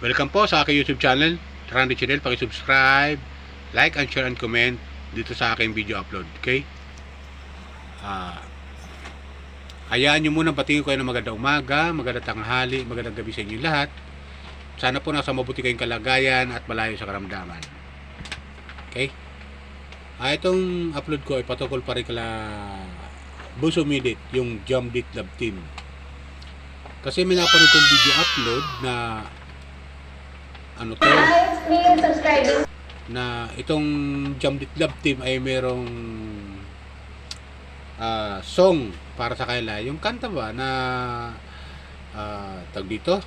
Welcome po sa aking YouTube channel, Randy Channel. Paki-subscribe, like and share and comment dito sa aking video upload. Okay? Hayaan nyo muna batingin ko kayo ng magandang umaga, magandang tanghali, magandang gabi sa inyo lahat. Sana po nasa mabuti kayong kalagayan at malayo sa karamdaman. Okay? Itong upload ko ay patungkol pa rin kala Bunso Midit, yung Jam Dit Love Team. Kasi may napanood kong video upload na na itong Jam Dit Love Team ay merong song para sa kanila. Yung kanta ba na tag dito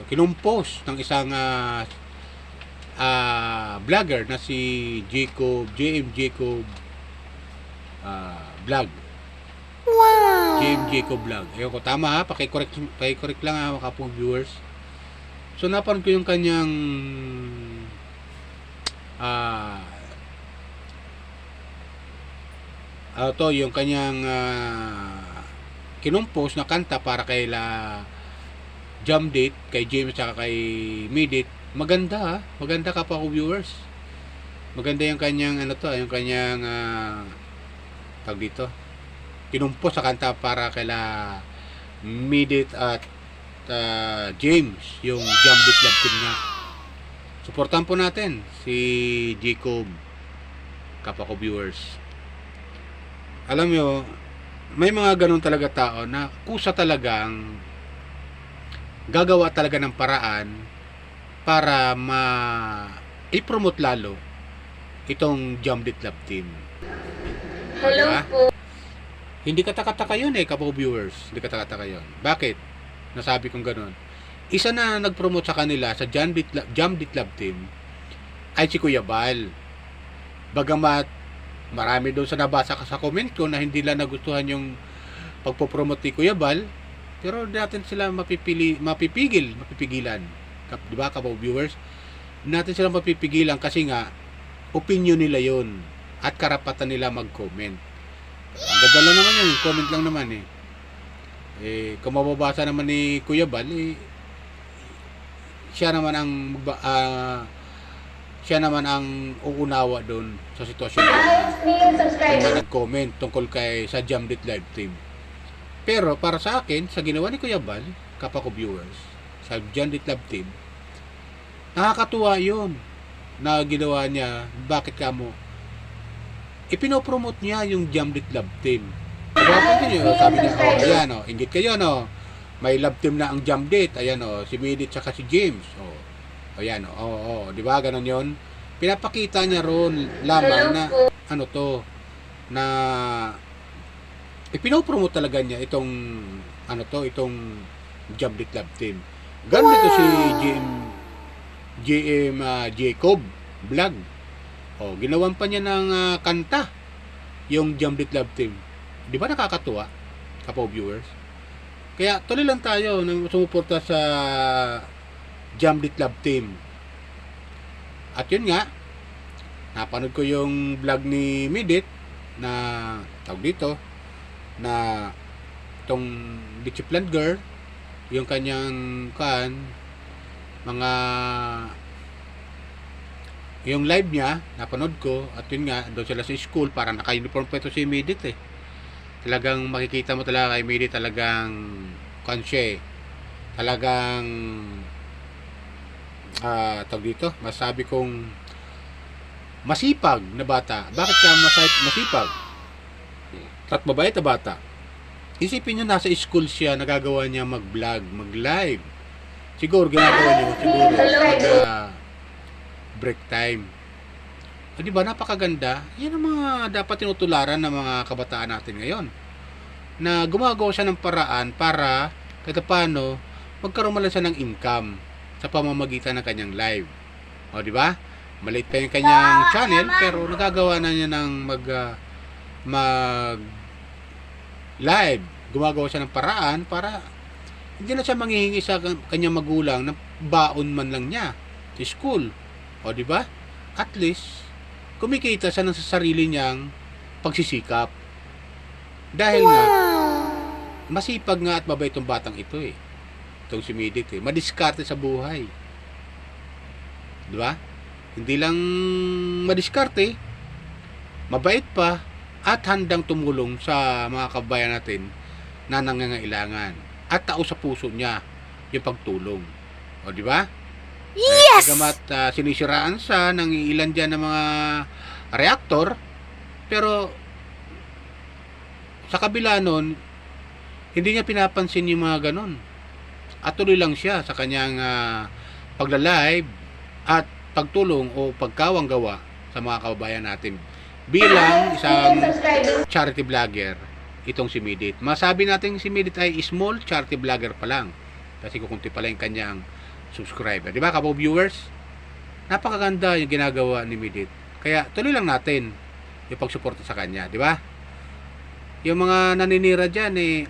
kinumpos ng isang vlogger na si JM Jacob vlog. Wow! JM Jacob vlog. Ayun ko, tama ha, paki-correct lang ha mga kapong viewers. So napanood ko yung kanyang yung kanyang kinumpos na kanta para kay Jam Dit, kay James at kay Midit. Maganda ha, maganda kapong viewers. Maganda yung kanyang yung kanyang tag dito. Kinumpos sa kanta para kay Midit at James, yung Jam Dit Love Team niya. Suportahan po natin si Jacob, kapwa ko viewers. Alam nyo, may mga ganun talaga tao na kusa talagang gagawa talaga ng paraan para i-promote lalo itong Jam Dit Love Team. Hello diba? po. Hindi katakataka yun kapwa viewers. Hindi katakataka yun. Bakit? Nasabi kong ganun. Isa na nag-promote sa kanila sa Jam Dit Love Team ay si Kuya Bal. Bagamat marami doon sa nabasa sa comment ko na hindi lang nagustuhan yung pagpo-promote ni Kuya Bal, pero natin sila mapipigilan. Diba kapwa viewers? Natin sila mapipigilan kasi nga opinion nila yun at karapatan nila mag-comment. Ang ganda lang naman yun, comment lang naman kung mababasa naman ni Kuya Bal, siya naman ang uunawa doon sa sitwasyon na nag-comment tungkol kay sa Jam Dit Love Team. Pero para sa akin, sa ginawa ni Kuya Bal, kapwa ko viewers, sa Jam Dit Love Team, nakakatuwa yun na ginawa niya. Bakit kamo? Ipinopromote niya yung Jam Dit Love Team. Sabi niya, ayan inggit kayo may love team na ang Jam Dit, ayan si Midit saka si James. Ayan di ba ganun 'yon? Pinapakita niya ron lamang na na ipinopromote talaga niya itong itong Jam Dit Love Team. Ganun dito si JM Jacob vlog. Ginawan pa niya ng kanta yung Jam Dit Love Team. Di ba nakakatuwa, kapwa viewers? Kaya tuloy lang tayo nang sumuporta sa Jam Dit Love Team. At yun nga, napanood ko yung vlog ni Midit na tawag dito na itong Disciplined Girl, yung kanyang yung live niya, napanood ko. At yun nga, doon sila sa school, parang naka-uniform pa ito si Midit Talagang makikita mo talaga kay Midit, talagang talagang tawag dito, masabi kong masipag na bata. Bakit ka masipag? At mabait na bata. Isipin nyo, nasa school siya, nagagawa niya mag-vlog, mag-live. Siguro ginagawa niyo break time. Di ba napakaganda? Yan ang mga dapat tinutularan ng mga kabataan natin ngayon. Na gumagawa siya ng paraan para kahit paano magkaroon man siya ng income sa pamamagitan ng kanyang live. Di ba? Maliit pa yung kanyang channel pero nagagawa na niya ng mag live. Gumagawa siya ng paraan para hindi na siya manghihingi sa kanyang magulang ng baon man lang niya sa school. Di ba? At least kumikita siya ng sa sarili niyang pagsisikap. Dahil nga masipag nga at mabait itong batang ito eh. Itong si Midit eh. Madiskarte sa buhay. Di ba? Hindi lang madiskarte, mabait pa, at handang tumulong sa mga kabayan natin na nangangailangan. At tao sa puso niya yung pagtulong. O di ba? Yes! Bagamat sinisiraan siya ng ilan dyan ng mga reactor, pero sa kabila nun, hindi niya pinapansin yung mga ganon. At tuloy lang siya sa kanyang pagla-live at pagtulong o pagkawang gawa sa mga kababayan natin bilang isang charity vlogger itong si Midit. Masabi natin si Midit ay small charity vlogger pa lang kasi kukunti pala yung kanyang subscriber. Di ba, kapo viewers? Napakaganda yung ginagawa ni Midit. Kaya tuloy lang natin yung pagsuporta sa kanya. Di ba? Yung mga naninira dyan eh,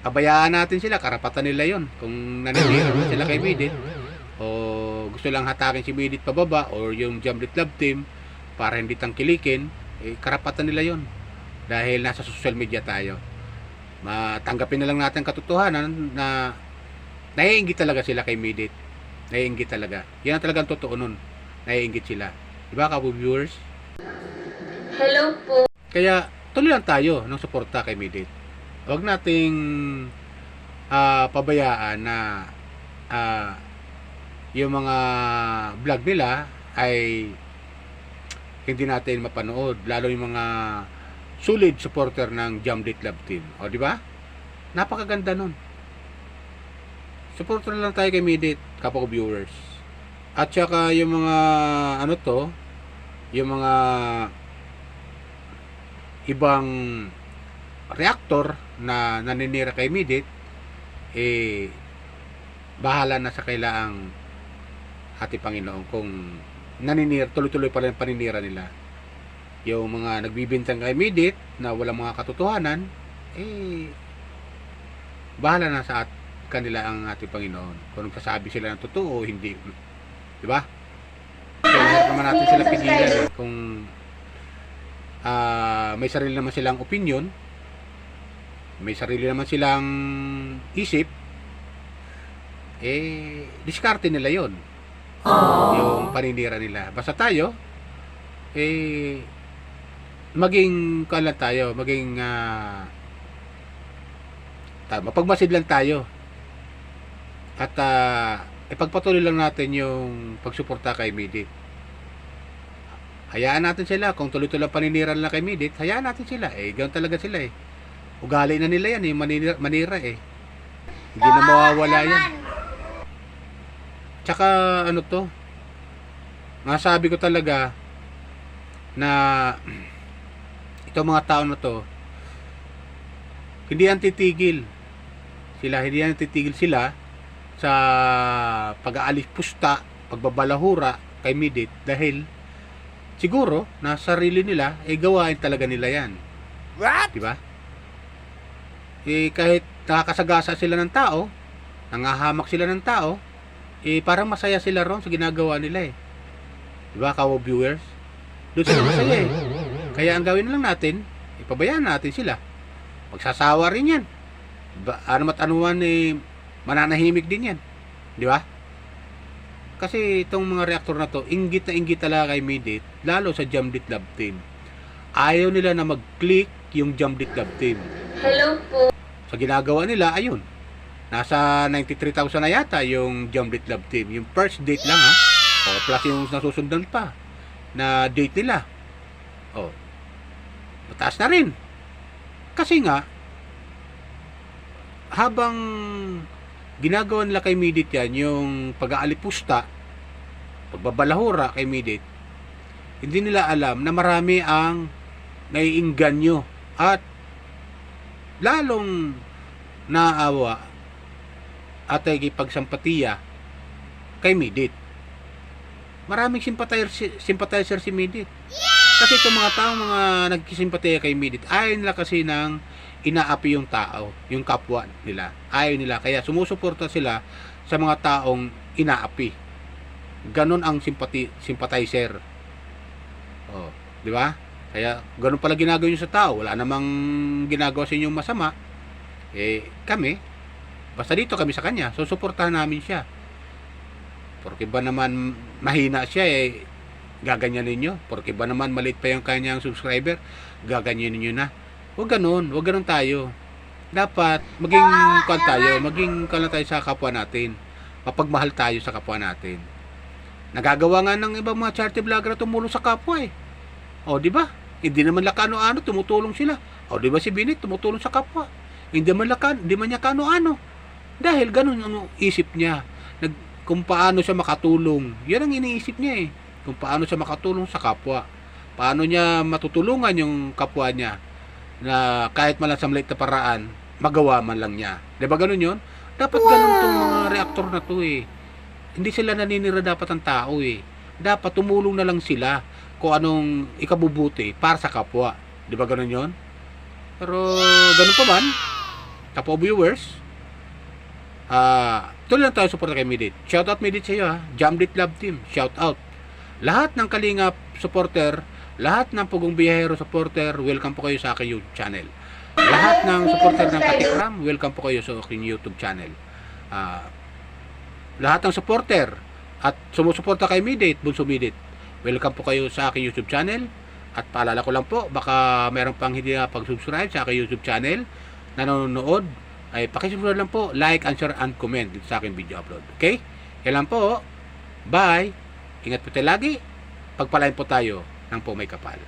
pabayaan natin sila. Karapatan nila yon. Kung naninira na sila kay Midit o gusto lang hatakin si Midit pababa or yung Jamlit Love Team para hindi tangkilikin, eh, karapatan nila yon. Dahil nasa social media tayo. Matanggapin na lang natin katotohanan na naiinggit talaga sila kay Midit. Naiinggit talaga. Yan ang talagang totoo nun. Naiinggit sila. Diba, kapo viewers? Hello po. Kaya tuloy lang tayo ng suporta kay Midit. Huwag nating pabayaan na yung mga vlog nila ay hindi natin mapanood, lalo yung mga solid supporter ng Jamlit Love Team. O di ba? Napakaganda nun. Supporter lang tayo kay Midit, kapag viewers. At saka yung mga yung mga ibang reactor na naninira kay Midit, eh bahala na sa kailaang ating Panginoon kung naninira, tuloy-tuloy pa rin paninira nila. Yung mga nagbibintang kay Midit na walang mga katotohanan, eh bahala na sa kanila ang ating Panginoon kung nagsasabi sila ng totoo o hindi. Di ba? Kaya hirap naman natin sila pigilan eh. Kung may sarili naman silang opinion, may sarili naman silang isip, eh diskarte nila yon, yung paninira nila. Basta tayo eh maging kalan tayo, maging mapagmasid lang tayo at ipagpatuloy lang natin yung pagsuporta kay Midit. Hayaan natin sila kung tuloy-tuloy paninira nila kay Midit, hayaan natin sila eh, ganoon talaga sila eh. Ugali na nila yan eh, manira eh, hindi na mawawala yan. Tsaka ano to, masabi ko talaga na itong mga tao na to hindi yan titigil sila sa pag-aalis pusta, pagbabalahura kay Midit dahil siguro na sarili nila eh gawain talaga nila yan. What? Diba? Eh kahit nakakasagasa sila ng tao, nangahamak sila ng tao, eh parang masaya sila ron sa ginagawa nila eh. Diba, kawo viewers? Doon sila masaya eh. Kaya ang gawin lang natin, ipabayaan natin sila. Magsasawa rin yan. Ano mat anuman eh, mananahimik din yan. Di ba? Kasi itong mga reaktor na to, inggit na inggit talaga kay Midit, lalo sa Jamlit Love Team. Ayaw nila na mag-click yung Jamlit Love Team. Hello po. Sa ginagawa nila, ayun. Nasa 93,000 na yata yung Jamlit Love Team. Yung first date lang ha. O, plus yung nasusundan pa na date nila. O, mataas na rin. Kasi nga, habang ginagawa nila kay Midit yan, yung pag-aalipusta, pagbabalahura kay Midit, hindi nila alam na marami ang naiinganyo at lalong naawa at ay pagsampatiya kay Midit. Maraming sympathizer si Midit. Kasi itong mga tao, mga nagkisimpatiya kay Midit, ayaw nila kasi ng inaapi yung tao, yung kapwa nila. Ayaw nila. Kaya sumusuporta sila sa mga taong inaapi. Ganon ang sympathizer. Oh, di ba? Kaya ganon pala ginagawa nyo sa tao. Wala namang ginagawa sa inyong masama. Kami, basta dito kami sa kanya, so suportahan namin siya. Porque ba naman mahina siya, gaganyanin nyo. Porque ba naman maliit pa yung kanyang subscriber, gaganyanin nyo na. Huwag ganun tayo. Dapat maging kan tayo sa kapwa natin. Mapagmahal tayo sa kapwa natin. Nagagawa nga ng ibang mga charity vlogger na tumulong sa kapwa O, di ba? Hindi naman lakano-ano, tumutulong sila. O, di ba si Binit, tumutulong sa kapwa. Hindi man niya kano-ano. Dahil ganun ang isip niya. Kung paano siya makatulong. Yan ang iniisip niya Kung paano siya makatulong sa kapwa. Paano niya matutulungan yung kapwa niya na kahit man lang sa maliit na paraan, magawa man lang niya. Di ba ganun yun? Dapat ganun tong mga reaktor na to Hindi sila naninira dapat ang tao Dapat tumulong na lang sila kung anong ikabubuti para sa kapwa. Di ba ganun yun? Pero ganun pa man, kapwa viewers, tuloy lang tayo suporta kay Midit. Shoutout Midit sa iyo Jamdit Love Team, shoutout. Lahat ng Kalingap supporter, lahat ng Pugong Biyahero supporter, welcome po kayo sa aking YouTube channel. Lahat ng supporter ng Katikram, welcome po kayo sa aking YouTube channel. Lahat ng supporter at sumusuporta kay Midit, Bunso Midit, welcome po kayo sa aking YouTube channel. At paalala ko lang po, baka meron pang hindi na pag-subscribe sa aking YouTube channel, nanonood, ay pakisusunod lang po, like and share and comment dito sa aking video upload. Okay? Yan lang po. Bye! Ingat po tayo lagi. Pagpalain po tayo ng po may kapal.